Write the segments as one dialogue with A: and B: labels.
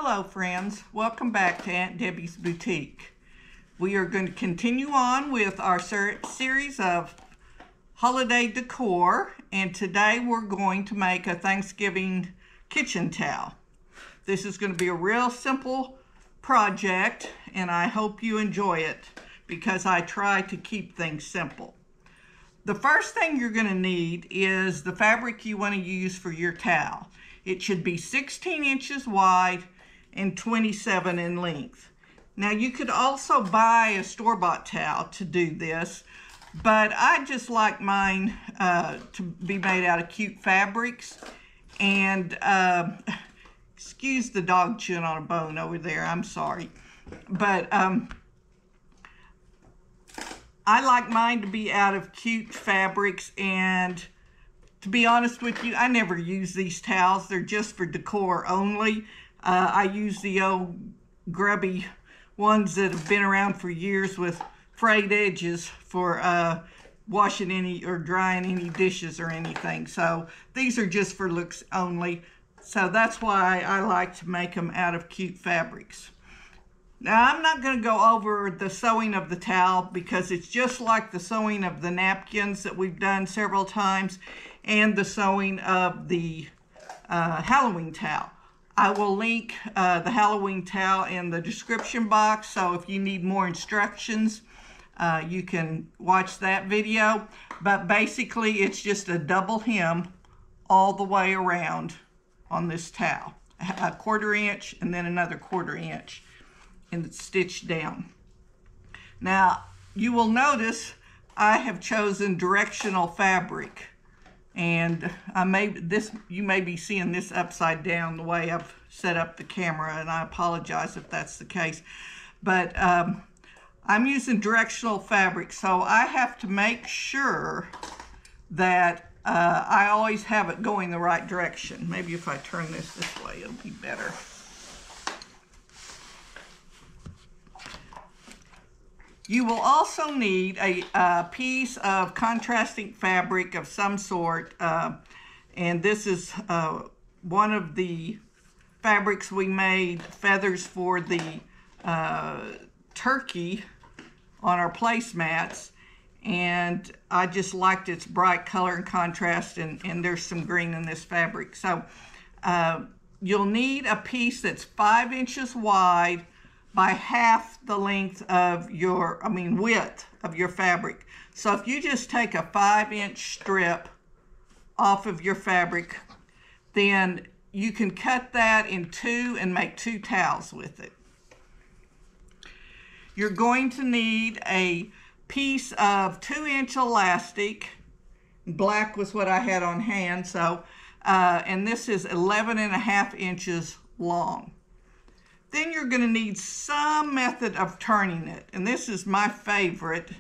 A: Hello friends, welcome back to Aunt Debbie's Boutique. We are going to continue on with our series of holiday decor, and today we're going to make a Thanksgiving kitchen towel. This is going to be a real simple project, and I hope you enjoy it because I try to keep things simple. The first thing you're going to need is the fabric you want to use for your towel. It should be 16 inches wide and 27 in length. Now you could also buy a store-bought towel to do this, but I just like mine to be made out of cute fabrics. And excuse the dog chewing on a bone over there, I'm sorry. But I like mine to be out of cute fabrics, and to be honest with you, I never use these towels. They're just for decor only. I use the old grubby ones that have been around for years with frayed edges for washing any or drying any dishes or anything. So these are just for looks only. So that's why I like to make them out of cute fabrics. Now I'm not going to go over the sewing of the towel because it's just like the sewing of the napkins that we've done several times and the sewing of the Halloween towel. I will link the Halloween towel in the description box, so if you need more instructions, you can watch that video. But basically, it's just a double hem all the way around on this towel. A 1/4 inch and then another 1/4 inch, and it's stitched down. Now, you will notice I have chosen directional fabric. And you may be seeing this upside down the way I've set up the camera, and I apologize if that's the case. But I'm using directional fabric, so I have to make sure that I always have it going the right direction. Maybe if I turn this way, it'll be better. You will also need a piece of contrasting fabric of some sort, and this is one of the fabrics we made feathers for the turkey on our placemats, and I just liked its bright color and contrast, and there's some green in this fabric. So you'll need a piece that's 5 inches wide by half the length of your, width of your fabric. So if you just take a 5-inch strip off of your fabric, then you can cut that in two and make 2 towels with it. You're going to need a piece of 2-inch elastic. Black was what I had on hand, so and this is 11.5 inches long. Then you're going to need some method of turning it, and this is my favorite.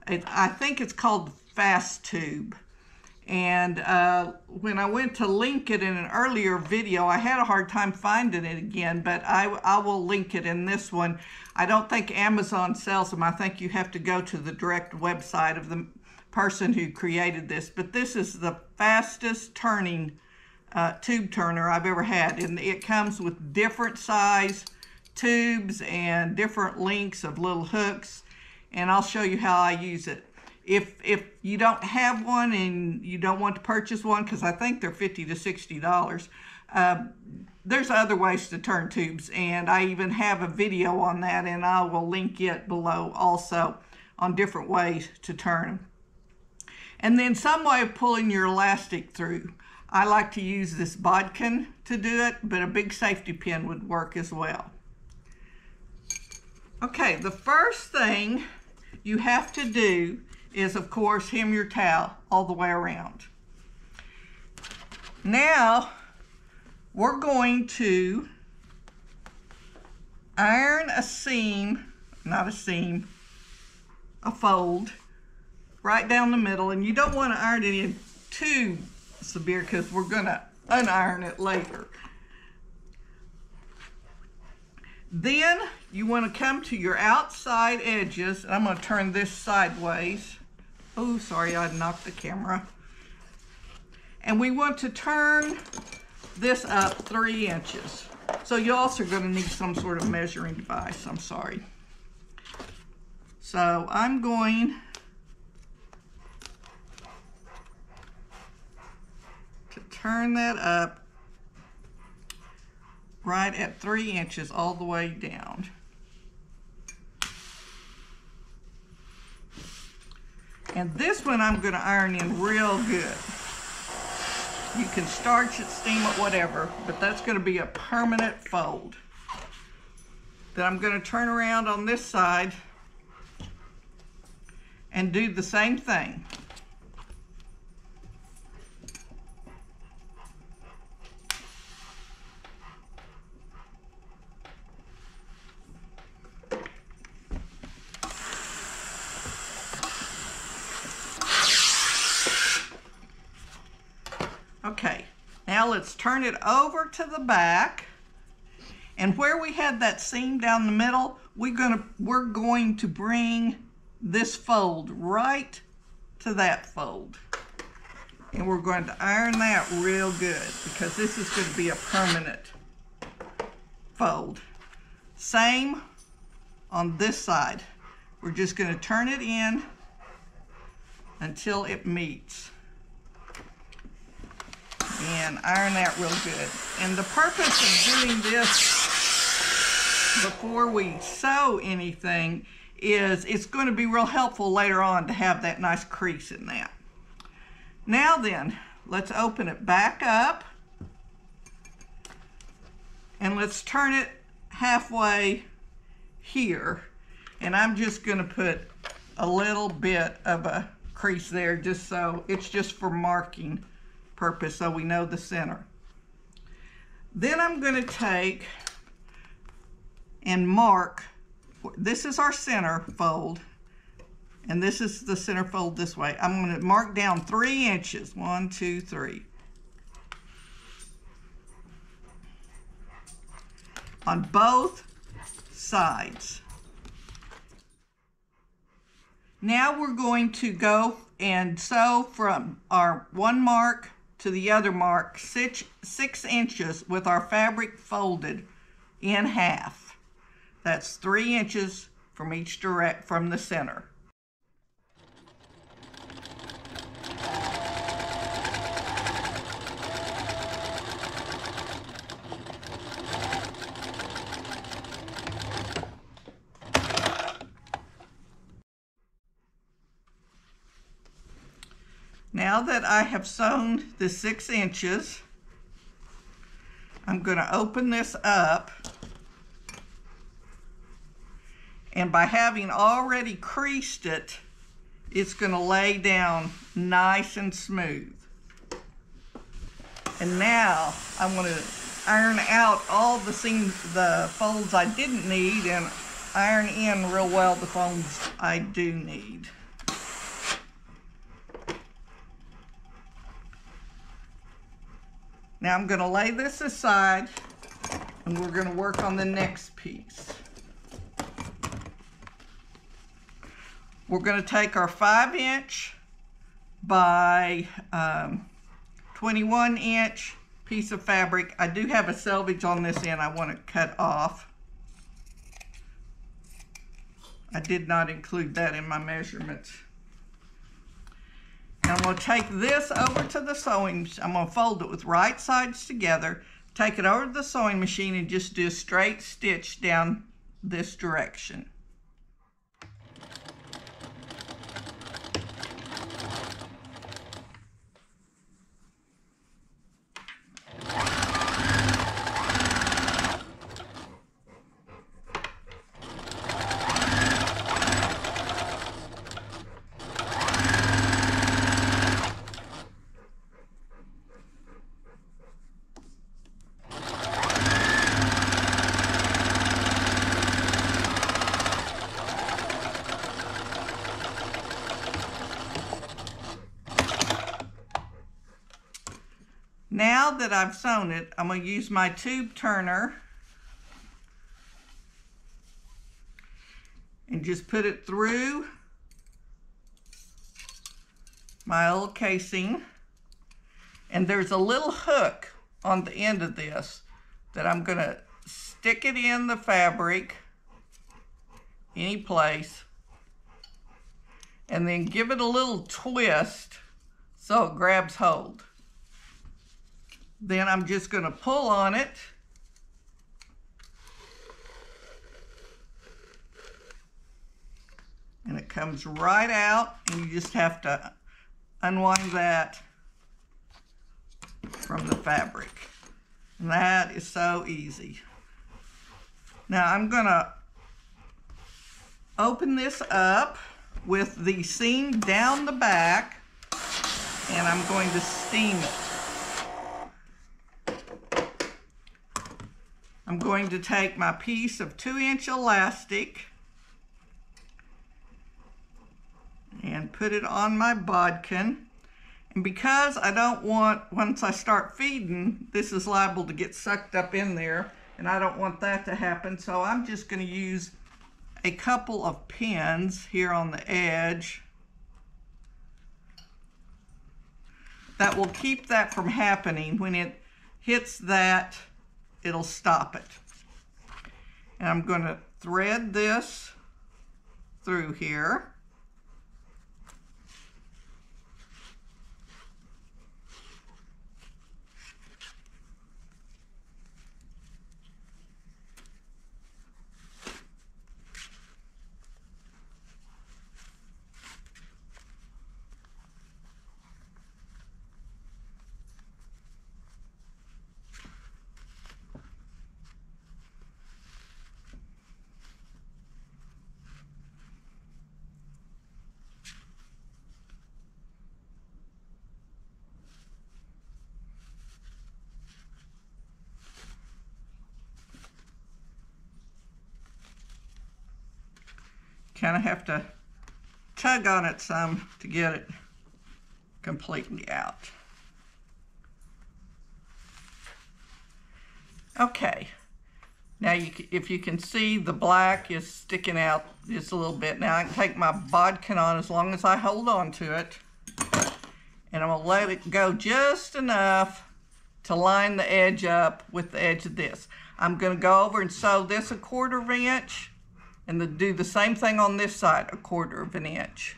A: I think it's called Fast Tube. And when I went to link it in an earlier video, I had a hard time finding it again, but I will link it in this one. I don't think Amazon sells them. I think you have to go to the direct website of the person who created this. But this is the fastest turning tube turner I've ever had, and it comes with different size tubes and different lengths of little hooks, and I'll show you how I use it. If you don't have one and you don't want to purchase one, because I think they're $50 to $60, there's other ways to turn tubes, and I even have a video on that, and I will link it below also on different ways to turn them. And then some way of pulling your elastic through. I like to use this bodkin to do it, but a big safety pin would work as well. Okay, the first thing you have to do is, of course, hem your towel all the way around. Now, we're going to iron a seam, not a seam, a fold, right down the middle. And you don't want to iron it in too severe because we're going to uniron it later. Then you want to come to your outside edges. I'm going to turn this sideways. Oh, sorry, I knocked the camera. And we want to turn this up 3 inches. So you also are going to need some sort of measuring device. I'm sorry. So I'm going to turn that up right at 3 inches all the way down. And this one I'm going to iron in real good. You can starch it, steam it, whatever, but that's going to be a permanent fold. Then I'm going to turn around on this side and do the same thing. Okay, now let's turn it over to the back, and where we had that seam down the middle, we're going to bring this fold right to that fold, and we're going to iron that real good because this is going to be a permanent fold. Same on this side. We're just going to turn it in until it meets. And iron that real good. And the purpose of doing this before we sew anything is it's going to be real helpful later on to have that nice crease in that. Now then, let's open it back up and let's turn it halfway here. And I'm just going to put a little bit of a crease there just so it's just for marking purpose so we know the center. Then I'm going to take and mark. This is our center fold and this is the center fold this way. I'm going to mark down 3 inches. 1, 2, 3 on both sides. Now we're going to go and sew from our one mark to the other mark 6 inches with our fabric folded in half. That's 3 inches from each from the center. Now that I have sewn the 6 inches, I'm going to open this up, and by having already creased it, it's going to lay down nice and smooth. And now I'm going to iron out all the folds I didn't need and iron in real well the folds I do need. Now I'm going to lay this aside and we're going to work on the next piece. We're going to take our 5-inch by 21-inch piece of fabric. I do have a selvage on this end I want to cut off. I did not include that in my measurements. Now I'm going to take this over to the sewing. I'm going to fold it with right sides together, take it over to the sewing machine and just do a straight stitch down this direction. Now that I've sewn it, I'm going to use my tube turner and just put it through my old casing. And there's a little hook on the end of this that I'm going to stick it in the fabric, any place, and then give it a little twist so it grabs hold. Then I'm just going to pull on it. And it comes right out, and you just have to unwind that from the fabric. And that is so easy. Now I'm gonna open this up with the seam down the back, and I'm going to steam it. I'm going to take my piece of 2-inch elastic and put it on my bodkin. And because I don't want, once I start feeding, this is liable to get sucked up in there, and I don't want that to happen, so I'm just going to use a couple of pins here on the edge. That will keep that from happening. When it hits that, it'll stop it. And I'm going to thread this through here. Kind of have to tug on it some to get it completely out. Okay, now if you can see, the black is sticking out just a little bit. Now I can take my bodkin on as long as I hold on to it, and I'm going to let it go just enough to line the edge up with the edge of this. I'm going to go over and sew this 1/4 inch, and do the same thing on this side, 1/4 inch.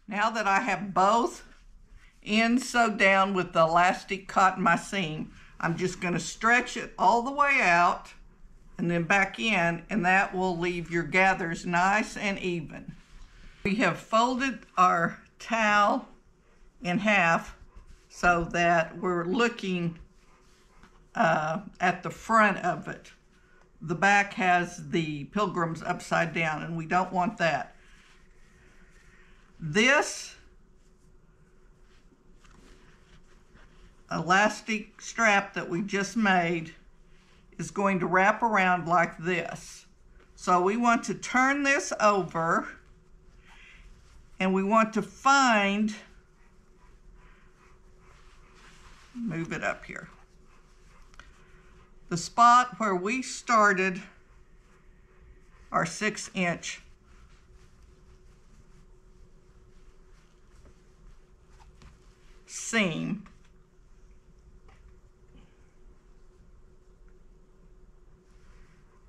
A: Now that I have both ends sewed down with the elastic caught in my seam, I'm just going to stretch it all the way out and then back in, and that will leave your gathers nice and even. We have folded our towel in half so that we're looking at the front of it. The back has the pilgrims upside down, and we don't want that. This elastic strap that we just made is going to wrap around like this. So we want to turn this over, and we want to find, move it up here, the spot where we started our 6-inch seam.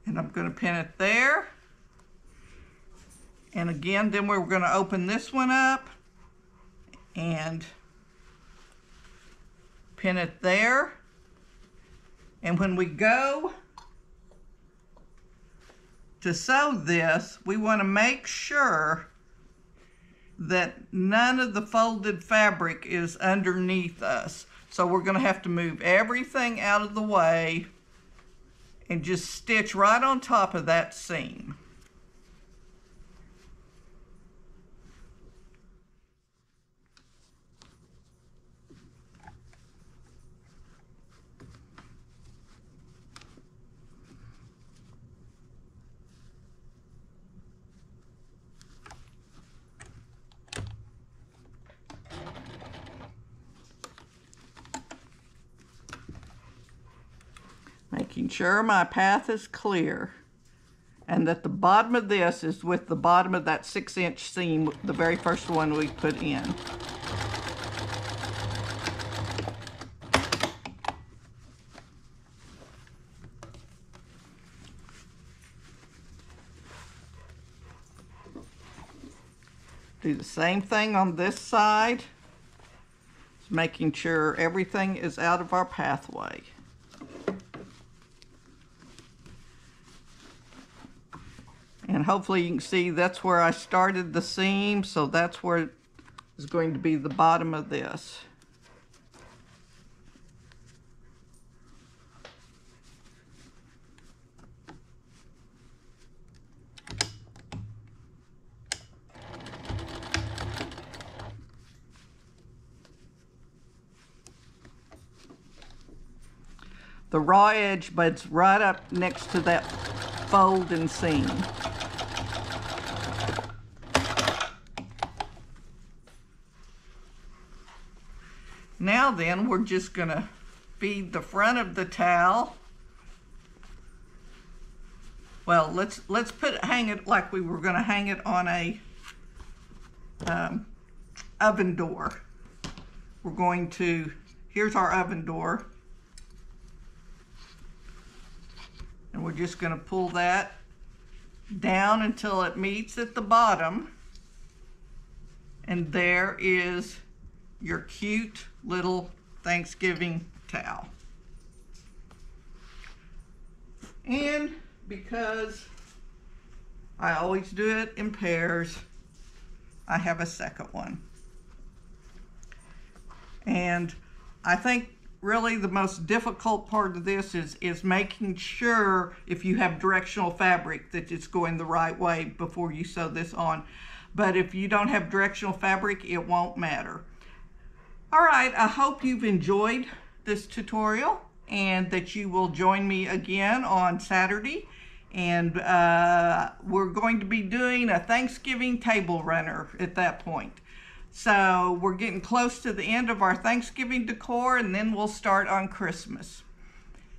A: And I'm going to pin it there. And again, then we're going to open this one up and pin it there. And when we go to sew this, we want to make sure that none of the folded fabric is underneath us. So we're going to have to move everything out of the way and just stitch right on top of that seam. Making sure my path is clear. And that the bottom of this is with the bottom of that 6-inch seam, the very first one we put in. Do the same thing on this side, just making sure everything is out of our pathway. And hopefully you can see that's where I started the seam, so that's where is going to be the bottom of this. The raw edge buds right up next to that fold and seam. Now then, we're just going to feed the front of the towel. Well, let's hang it like we were going to hang it on a oven door. We're going to, here's our oven door. And we're just going to pull that down until it meets at the bottom. And there is your cute little Thanksgiving towel. And because I always do it in pairs, I have a second one. And I think really the most difficult part of this is making sure, if you have directional fabric, that it's going the right way before you sew this on. But if you don't have directional fabric, it won't matter. All right, I hope you've enjoyed this tutorial and that you will join me again on Saturday. And we're going to be doing a Thanksgiving table runner at that point. So we're getting close to the end of our Thanksgiving decor, and then we'll start on Christmas.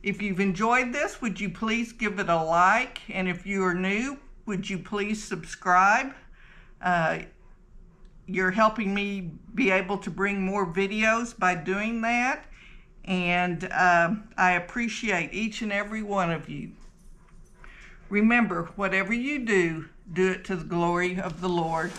A: If you've enjoyed this, would you please give it a like? And if you are new, would you please subscribe? You're helping me be able to bring more videos by doing that. And I appreciate each and every one of you. Remember, whatever you do, do it to the glory of the Lord.